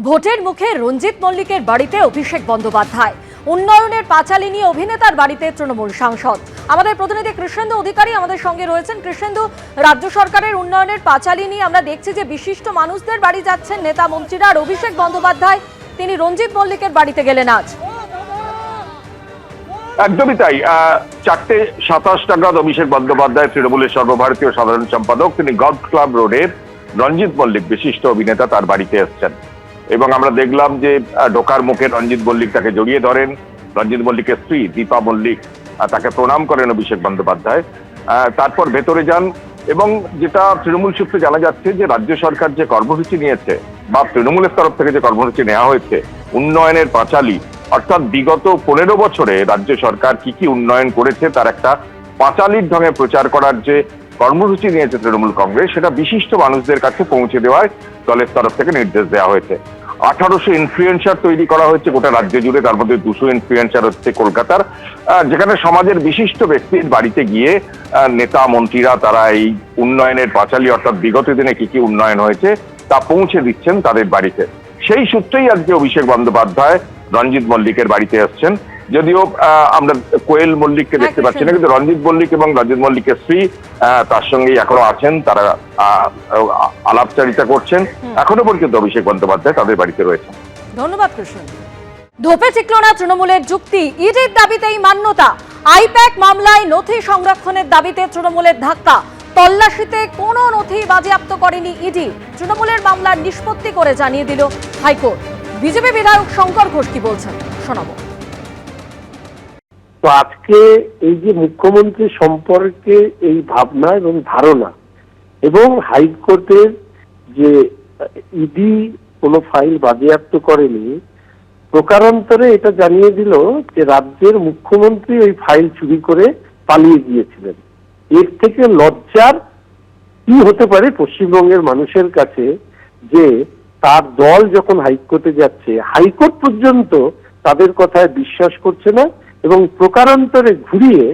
ভোটের মুখে রঞ্জিত মল্লিকের বাড়িতে অভিষেক বন্দ্যোপাধ্যায়, উন্নয়নের পাঁচালী নিয়ে অভিনেতার বাড়িতে তৃণমূল সাংসদ। আমাদের প্রতিনিধি কৃষ্ণেন্দু অধিকারী আমাদের সঙ্গে রয়েছেন। কৃষ্ণেন্দু, রাজ্য সরকারের উন্নয়নের পাঁচালী নিয়ে আমরা দেখছি যে বিশিষ্ট মানুষদের বাড়ি যাচ্ছেন নেতা মন্ত্রীরা, আর অভিষেক বন্দ্যোপাধ্যায় তিনি রঞ্জিত মল্লিকের বাড়িতে গেলেন আজ। একদমই তাই। 4:27 নাগাদ অভিষেক বন্দ্যোপাধ্যায়, তৃণমূলের সর্বভারতীয় সাধারণ সম্পাদক, তিনি গল্ফ ক্লাব রোডের রঞ্জিত মল্লিক, বিশিষ্ট অভিনেতা, তার বাড়িতে এসছেন এবং আমরা দেখলাম যে ঢোকার মুখে রঞ্জিত মল্লিক তাকে জড়িয়ে ধরেন। রঞ্জিত মল্লিকের স্ত্রী দীপা মল্লিক তাকে প্রণাম করেন অভিষেক বন্দ্যোপাধ্যায়। তারপর ভেতরে যান এবং যেটা তৃণমূল সূত্রে জানা যাচ্ছে যে রাজ্য সরকার যে কর্মসূচি নিয়েছে বা তৃণমূলের তরফ থেকে যে কর্মসূচি নেওয়া হয়েছে উন্নয়নের পাঁচালী, অর্থাৎ বিগত 15 বছরে রাজ্য সরকার কি কি উন্নয়ন করেছে তার একটা পাঁচালীর ঢঙে প্রচার করার যে কর্মসূচি নিয়েছে তৃণমূল কংগ্রেস, সেটা বিশিষ্ট মানুষদের কাছে পৌঁছে দেওয়ার দলের তরফ থেকে নির্দেশ দেওয়া হয়েছে। 1800 ইনফ্লুয়েন্সার তৈরি করা হয়েছে গোটা রাজ্য জুড়ে, তার মধ্যে 200 ইনফ্লুয়েন্সার হচ্ছে কলকাতার, যেখানে সমাজের বিশিষ্ট ব্যক্তির বাড়িতে গিয়ে নেতা মন্ত্রীরা তারা এই উন্নয়নের পাঁচালী, অর্থাৎ বিগত দিনে কি কি উন্নয়ন হয়েছে তা পৌঁছে দিচ্ছেন তাদের বাড়িতে। সেই সূত্রেই আজকে অভিষেক বন্দ্যোপাধ্যায় রঞ্জিত মল্লিকের বাড়িতে আসছেন। যদিও আমরা কোয়েল মল্লিককে দেখতে পাচ্ছি না, কিন্তু রঞ্জিত মল্লিক এবং রঞ্জিত মল্লিকের স্ত্রী তার সঙ্গেই এখনো আছেন, তারা আলাপচারিতা করছেন। এখনো পর্যন্ত অভিষেক বন্দ্যোপাধ্যায় তাদের বাড়িতে রয়েছেন। ধন্যবাদ কৃষ্ণ। ধোপে চিকল না তৃণমূলের যুক্তি, ইডির দাবিতেই মান্যতা। আইপ্যাক মামলায় নথি সংরক্ষণের দাবিতে তৃণমূলের ধাক্কা। তল্লাশিতে কোনো নথি বাজেয়াপ্ত করেনি ইডি, তৃণমূলের মামলার নিষ্পত্তি করে জানিয়ে দিল হাইকোর্ট। বিজেপি বিধায়ক শঙ্কর ঘোষ কি বলছেন শোনাবো। তো আজকে এই যে মুখ্যমন্ত্রী সম্পর্কে এই ভাবনা এবং ধারণা এবং হাইকোর্টের যে ইডি কোনো ফাইল বাজেয়াপ্ত করেনি, প্রকারান্তরে এটা জানিয়ে দিল যে রাজ্যের মুখ্যমন্ত্রী ওই ফাইল চুরি করে পালিয়ে গিয়েছিলেন। এর থেকে লজ্জার কি হতে পারে পশ্চিমবঙ্গের মানুষের কাছে যে তার দল যখন হাইকোর্টে যাচ্ছে, হাইকোর্ট পর্যন্ত তাদের কথায় বিশ্বাস করছে না এবং প্রকারান্তরে ঘুরিয়ে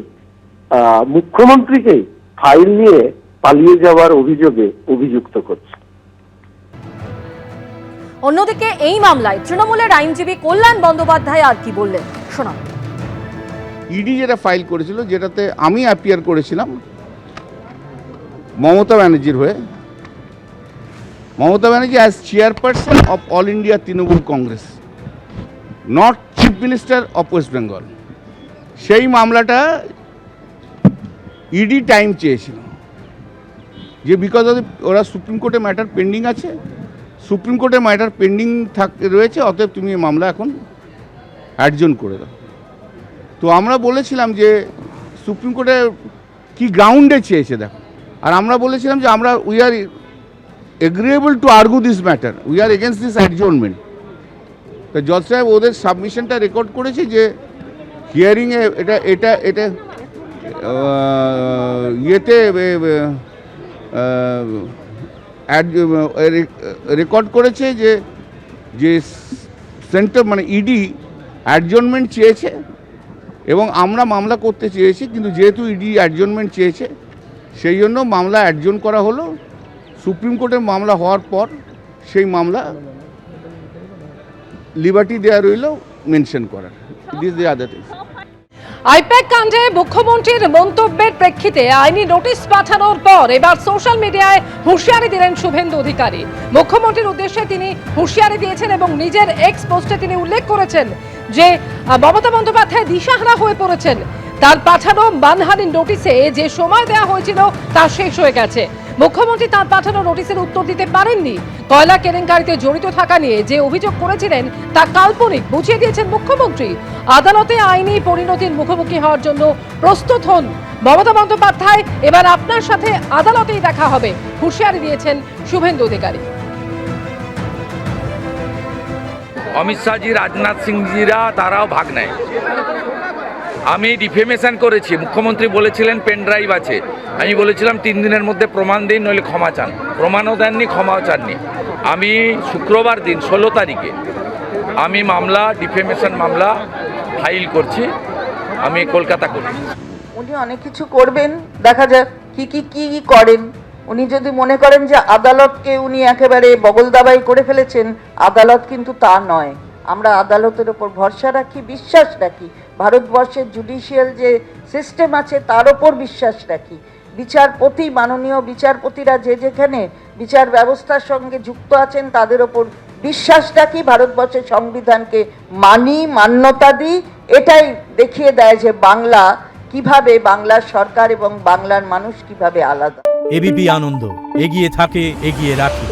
মুখ্যমন্ত্রীকে ফাইল নিয়ে পালিয়ে যাওয়ার অভিযোগে অভিযুক্ত করছে। অন্যদিকে এই মামলায় তৃণমূলের আইনজীবী কল্যাণ বন্দ্যোপাধ্যায় আর কি বললেন শোনাবো। ইডি যেটা ফাইল করেছিল, যেটাতে আমি অ্যাপিয়ার করেছিলাম মমতা ব্যানার্জির হয়ে, Mamata Banerjee as chairperson of all India Trinamool Congress, not chief minister of West Bengal, সেই মামলাটা ইডি টাইম চেয়েছিল যে বিকজ অফ ওরা সুপ্রিম কোর্টে ম্যাটার পেন্ডিং আছে, সুপ্রিম কোর্টে ম্যাটার পেন্ডিং রয়েছে, অতএব তুমি এই মামলা এখন অ্যাডজন করে দাও। তো আমরা বলেছিলাম যে সুপ্রিম কোর্টে কি গ্রাউন্ডে চেয়েছে দেখো, আর আমরা বলেছিলাম যে আমরা we are agreeable to argue this matter, we are against this adjournment. তো জজ সাহেব ওদের সাবমিশনটা রেকর্ড করেছে যে হিয়ারিংয়ে এটা ইয়েতে রেকর্ড করেছে যে সেন্টার মানে ইডি অ্যাডজর্নমেন্ট চেয়েছে এবং আমরা মামলা করতে চেয়েছি, কিন্তু যেহেতু ইডি অ্যাডজর্নমেন্ট চেয়েছে সেই জন্য মামলা অ্যাডজর্ন করা হলো। সুপ্রিম কোর্টের মামলা হওয়ার পর সেই মামলা লিবার্টি দেওয়া রইল মেনশন করার। This the other things. I-PAC কাণ্ডে মুখ্যমন্ত্রীর মন্তব্যের প্রেক্ষিতে আইনি নোটিশ পাঠানোর পর এবার সোশ্যাল মিডিয়ায় হুঁশিয়ারি দিলেন শুভেন্দু অধিকারী। মুখ্যমন্ত্রীর উদ্দেশ্যে তিনি হুঁশিয়ারি দিয়েছেন এবং নিজের এক্স পোস্টে তিনি উল্লেখ করেছেন যে মমতা বন্দ্যোপাধ্যায় দিশাহারা হয়ে পড়েছেন। তার পাঠানো মানহানির নোটিশে যে সময় দেওয়া হয়েছিল তা শেষ হয়ে গেছে। মুখ্যমন্ত্রী তার পাঠানো নোটিশের উত্তর দিতে পারেননি। কয়লা কেলেঙ্কারিতে জড়িত থাকা নিয়ে যে অভিযোগ করেছিলেন তা কাল্পনিক বুঝিয়ে দিয়েছেন মুখ্যমন্ত্রী। আদালতে আইনি পরিণতির মুখোমুখি হওয়ার জন্য প্রস্তুত হন মমতা বন্দ্যোপাধ্যায়। এবার আপনার সাথে আদালতেই দেখা হবে, হুঁশিয়ারি দিয়েছেন শুভেন্দু অধিকারী। অমিত শাহজি, রাজনাথ সিংজিরা তারাও ভাগ নেয়। আমি ডিফেমেশন করেছি, মুখ্যমন্ত্রী বলেছিলেন পেন ড্রাইভ আছে, আমি বলেছিলাম 3 দিনের মধ্যে প্রমাণ দিন, নইলে ক্ষমা চান। প্রমাণও দেননি, ক্ষমাও চাননি। আমি শুক্রবার দিন 16 তারিখে আমি মামলা, ডিফেমেশন মামলা ফাইল করছি, আমি কলকাতা করি। উনি অনেক কিছু করবেন, দেখা যাক কি করেন। উনি যদি মনে করেন যে আদালতকে উনি একেবারে বগলদাবাই করে ফেলেছেন, আদালত কিন্তু তা নয়। আমরা আদালতের ওপর ভরসা রাখি, বিশ্বাস রাখি, ভারতবর্ষের জুডিশিয়াল যে সিস্টেম আছে তার ওপর বিশ্বাস রাখি। বিচারপতি, মাননীয় বিচারপতিরা যে যেখানে বিচার ব্যবস্থার সঙ্গে যুক্ত আছেন তাদের ওপর বিশ্বাস রাখি, ভারতবর্ষের সংবিধানকে মানি, মান্যতা দিই। এটাই দেখিয়ে দেয় যে বাংলা কিভাবে, বাংলার সরকার এবং বাংলার মানুষ কিভাবে আলাদা। এবিপি আনন্দ, এগিয়ে থাকে, এগিয়ে রাখে।